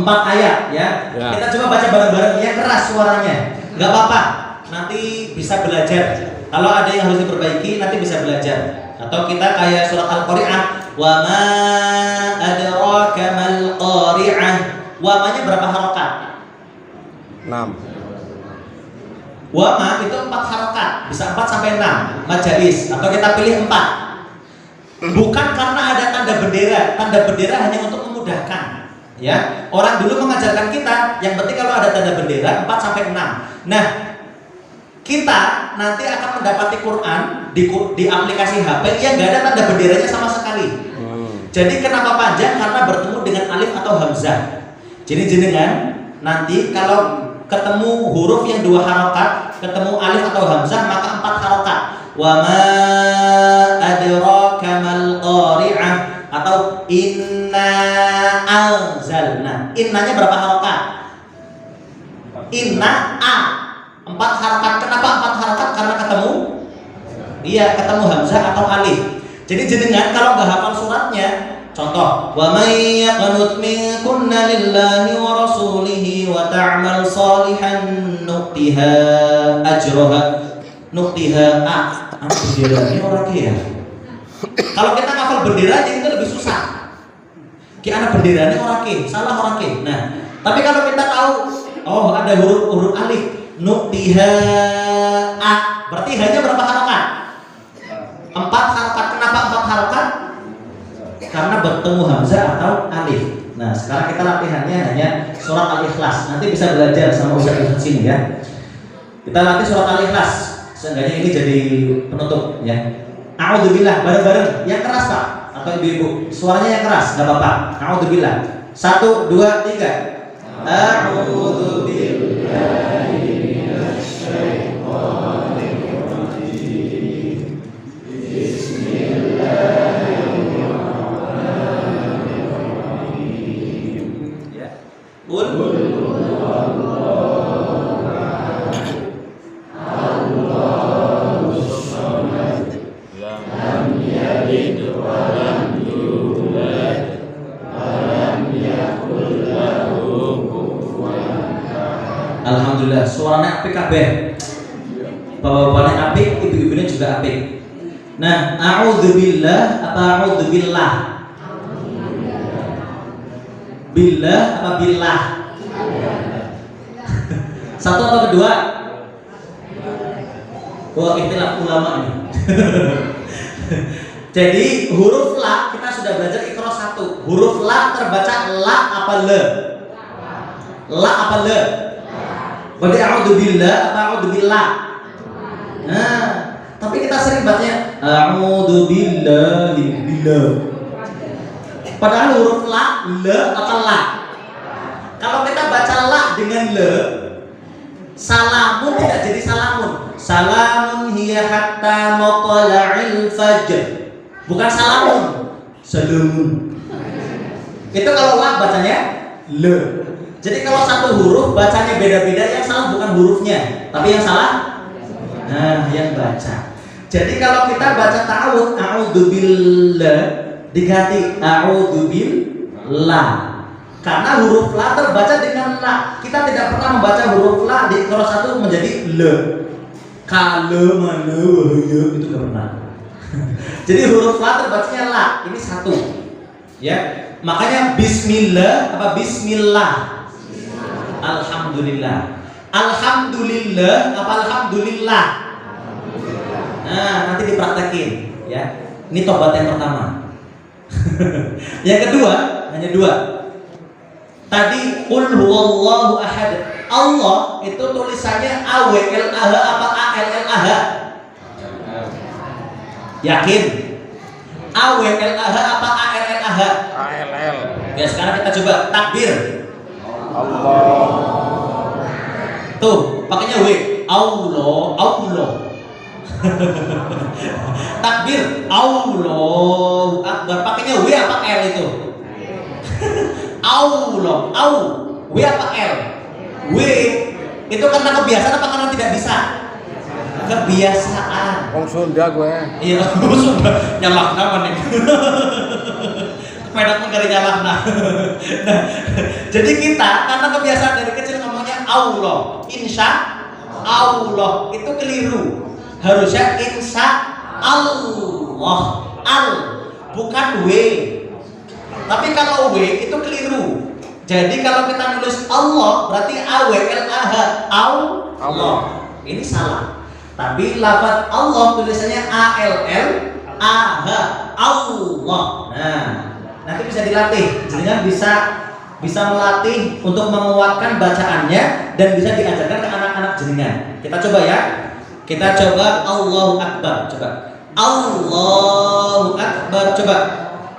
ayat ya. Kita coba baca bareng-bareng ya, keras suaranya. Enggak apa-apa. Nanti bisa belajar. Kalau ada yang harus diperbaiki nanti bisa belajar. Atau kita kayak surat Al-Qari'ah, wa ma adraka mal qari'ah. Wa-nya berapa harokat? 6. Wa ma itu 4 harokat, bisa 4 sampai 6 majalis, atau kita pilih 4. Bukan karena ada tanda bendera hanya untuk memudahkan, ya. Orang dulu mengajarkan kita, yang penting kalau ada tanda bendera 4 sampai 6. Nah, kita nanti akan mendapati Quran di aplikasi HP yang nggak ada tanda benderanya sama sekali. Jadi kenapa panjang? Karena bertemu dengan alif atau hamzah. Jadi jenengan nanti kalau ketemu huruf yang 2 harokat, ketemu alif atau hamzah, maka 4 harokat. Wa ma adraka mal qari'ah atau inna anzalna. Innanya berapa harokat? Inna a 4 harokat. Kenapa 4 harokat? Karena ketemu hamzah atau alif. Jadi jenengan kalau nggak hafal suratnya, contoh, wa may yaqnut minkunna lillahi wa rasulihi wa ta'mal salihan nu'tiha ajraha benderanya orang ya. Kalau kita ngafal benderanya itu lebih susah. Ki anak benderanya orang ke, salah orang ke. Nah, tapi kalau kita tahu, oh ada huruf alif, nu'tiha a, berarti hanya berapa harokat? 4 harokat. Kenapa 4 harokat? Karena bertemu hamzah atau alif. Nah, sekarang kita latihannya hanya surat Al-Ikhlas. Nanti bisa belajar sama Ustaz sini ya. Kita latih surat Al-Ikhlas. Seenggaknya ini jadi penutup ya. A'udzubillah bareng-bareng. Yang keras Pak atau ibu-ibu. Suaranya yang keras, enggak apa-apa. A'udzubillah. 1 2 3. A'udzubillahi minasyaitonir rajim. Bismillahirrahmanirrahim. Ya. Qul Alhamdulillah, suaranya apik kabeh. Bapak-bapaknya apik, ibu-ibunya juga apik. Nah, a'udzubillah apa a'udzubillah? Billah apa billah? Satu atau kedua? Wah, ikhtilaf ulama nih. Jadi huruf la kita sudah belajar Iqra 1. Huruf la terbaca la apa le? La apa le? Berarti a'udzubillah apa a'udzubillah? Nah, tapi kita sering bacanya a'udzubillahi billah. Padahal huruf la, le apa la? Kalau kita baca la dengan le, salamun tidak jadi salamun. Salamun hiya hatta matla'il fajr. Bukan salamun, salamun. Itu kalau la bacanya le. Jadi kalau satu huruf bacanya beda-beda, yang salah bukan hurufnya, tapi yang salah yang baca. Jadi kalau kita baca ta'awudz, a'udzubillah diganti a'udzubillah. Karena huruf la terbaca dengan la. Kita tidak pernah membaca huruf la di Iqra 1 menjadi le. Kale mana wahaya itu enggak pernah. Jadi huruf la terbacanya la. Ini 1. Ya. Makanya bismillah apa bismillah. Alhamdulillah. Alhamdulillah apa alhamdulillah? Nah, nanti dipraktekin ya. Ini tobat yang pertama. Yang kedua, hanya dua. Tadi qul huwallahu ahad. Allah itu tulisannya AWLAH apa ALLAH? Yakin? AWLAH apa ALLAH? ALL. Ya, sekarang kita coba takbir. Allah. Tuh, pakainya W. Allah. Takbir. Allahu Akbar. Pakainya W apa L itu? Allah. W apa L? W. Itu karena kebiasaan apa karena tidak bisa? Kebiasaan. Wong Sunda gue. Iya, sudah nyalak nama nih. Pedak menggari nyalak nah. Jadi kita karena kebiasaan dari kecil ngomongnya Allah, insya Allah itu keliru. Harusnya insya Allah, al bukan W. Tapi kalau W itu keliru. Jadi kalau kita nulis Allah berarti AWLAH, Allah. Ini salah. Tapi lafaz Allah tulisannya ALLAH, Allah. Nah, nanti bisa dilatih. Jenengan bisa melatih untuk menguatkan bacaannya dan bisa diajarkan ke anak-anak jenengan. Kita coba ya. Kita coba Allahu Akbar. Coba Allahu Akbar. Coba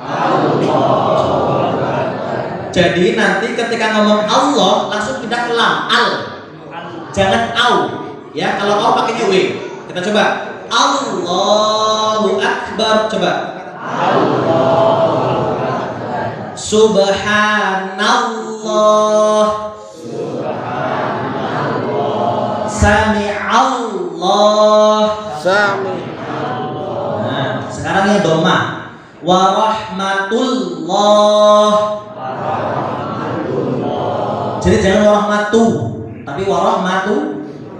Allahu Akbar. Jadi nanti ketika ngomong Allah langsung pindah ke lam, al. Jangan au. Ya, kalau au pakainya W. Kita coba Allahu Akbar. Coba Allahu Akbar. Subhanallah. Sami'allah. Nah, sekarang yang doma. Warahmatullah. Jadi jangan warahmatu, tapi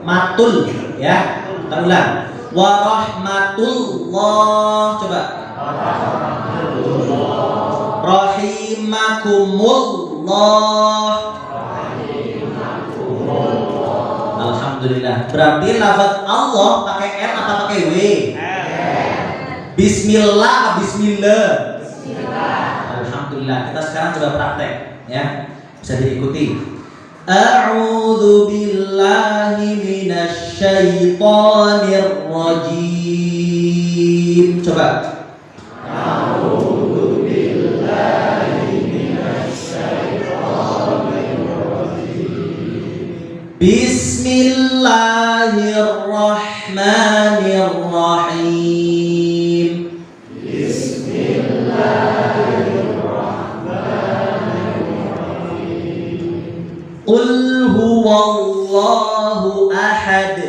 matul ya. Kita ulang. Warahmatullah. Coba. Rahimakumullah. Alhamdulillah. Berarti lafaz Allah pakai M atau pakai W? Bismillah, bismillah. Alhamdulillah. Kita sekarang coba praktek ya. Bisa diikuti. A'udzu billahi minasy syaithanir rajim. Coba. A'udzu billahi minasy syaithanir rajim. Bismillahirrahmanirrahim. Qul huwallahu ahad.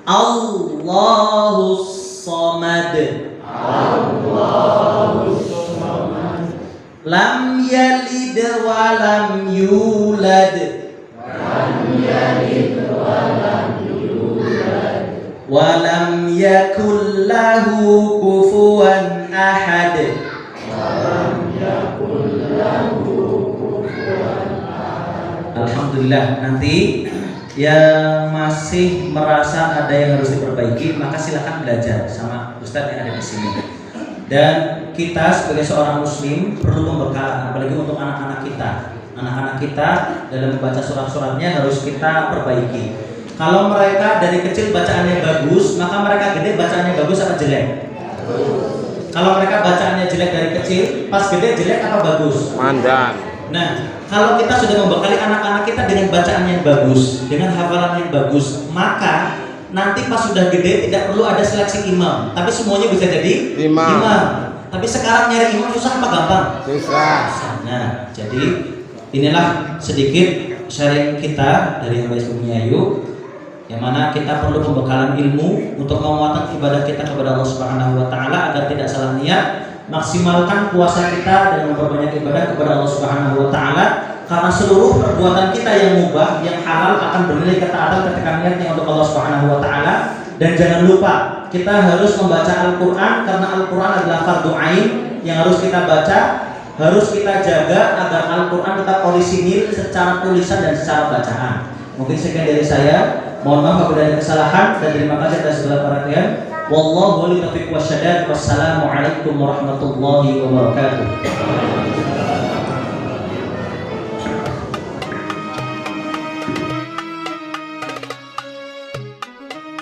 Allahus samad. Lam yalid wa lam yulad. Wa lam yakul lahu kufuwan ahad. Alhamdulillah. Nanti yang masih merasa ada yang harus diperbaiki, maka silakan belajar sama Ustadz yang ada di sini. Dan kita sebagai seorang muslim perlu pembekalan, apalagi untuk anak-anak kita. Anak-anak kita dalam membaca surat-suratnya harus kita perbaiki. Kalau mereka dari kecil bacaannya bagus, maka mereka gede bacaannya bagus apa jelek? Kalau mereka bacaannya jelek dari kecil, pas gede jelek apa bagus? Mandan. Nah, kalau kita sudah membekali anak-anak kita dengan bacaan yang bagus, dengan hafalan yang bagus, maka nanti pas sudah gede tidak perlu ada seleksi imam, tapi semuanya bisa jadi imam. Tapi sekarang nyari imam susah apa gampang? Susah. Nah, jadi inilah sedikit sharing kita dari HMS Bumi Ayu, yang mana kita perlu pembekalan ilmu untuk menguatkan ibadah kita kepada Allah Subhanahu wa taala agar tidak salah niat. Maksimalkan puasa kita dan memperbanyak ibadah kepada Allah Subhanahu wa taala, karena seluruh perbuatan kita yang mubah, yang halal akan bernilai ketaatan ketika niatnya untuk Allah Subhanahu wa taala. Dan jangan lupa kita harus membaca Al-Qur'an, karena Al-Qur'an adalah fardhu ain yang harus kita baca, harus kita jaga agar Al-Quran tetap orisinil secara tulisan dan secara bacaan. Mungkin sekian dari saya. Mohon maaf apabila ada kesalahan dan terima kasih atas segala perhatian. Wallahu wali taufiq wasyadad. Wassalamualaikum warahmatullahi wabarakatuh.